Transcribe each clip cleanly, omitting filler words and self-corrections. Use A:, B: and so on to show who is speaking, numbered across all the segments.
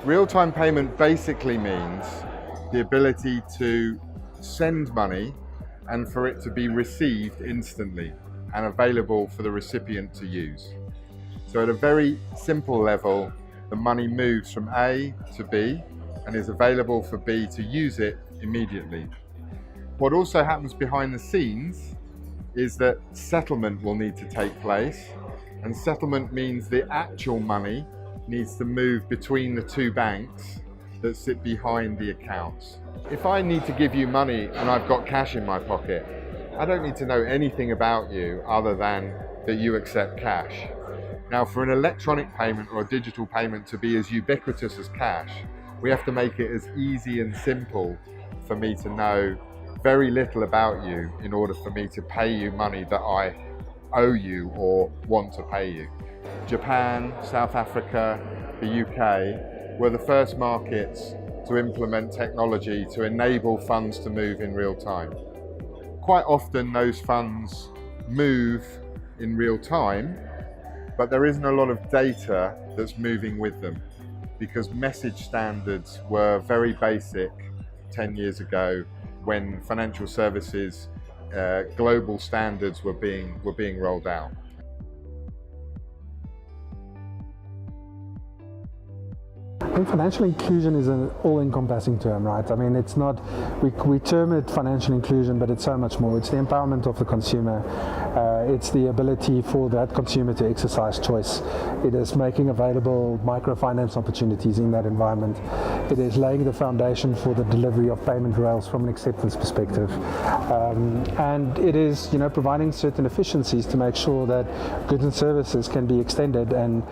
A: Real-time payment basically means the ability to send money and for it to be received instantly and available for the recipient to use. So at a very simple level, the money moves from A to B and is available for B to use it immediately. What also happens behind the scenes is that settlement will need to take place, and settlement means the actual money needs to move between the two banks that sit behind the accounts. If I need to give you money and I've got cash in my pocket, I don't need to know anything about you other than that you accept cash. Now, for an electronic payment or a digital payment to be as ubiquitous as cash, we have to make it as easy and simple for me to know very little about you in order for me to pay you money that I owe you or want to pay you. Japan, South Africa, the UK were the first markets to implement technology to enable funds to move in real time. Quite often those funds move in real time, but there isn't a lot of data that's moving with them because message standards were very basic 10 years ago when financial services global standards were being rolled out.
B: I think financial inclusion is an all-encompassing term, right? I mean, it's not, we term it financial inclusion, but it's so much more. It's the empowerment of the consumer. It's the ability for that consumer to exercise choice. It is making available microfinance opportunities in that environment. It is laying the foundation for the delivery of payment rails from an acceptance perspective. And it is, providing certain efficiencies to make sure that goods and services can be extended and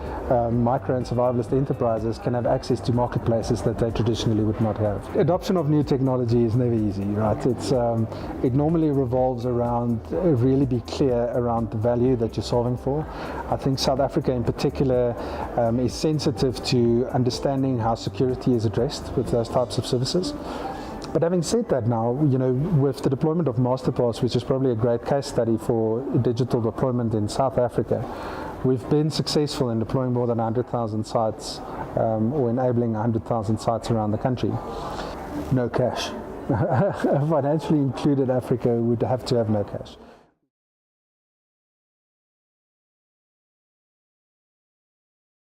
B: micro and survivalist enterprises can have access to marketplaces that they traditionally would not have. Adoption of new technology is never easy, right? It normally revolves around really be clear around the value that you're solving for. I think South Africa in particular is sensitive to understanding how security is addressed with those types of services. But having said that now, with the deployment of Mastercard, which is probably a great case study for digital deployment in South Africa, we've been successful in deploying more than 100,000 sites or enabling 100,000 sites around the country. No cash. A financially included Africa would have to have no cash.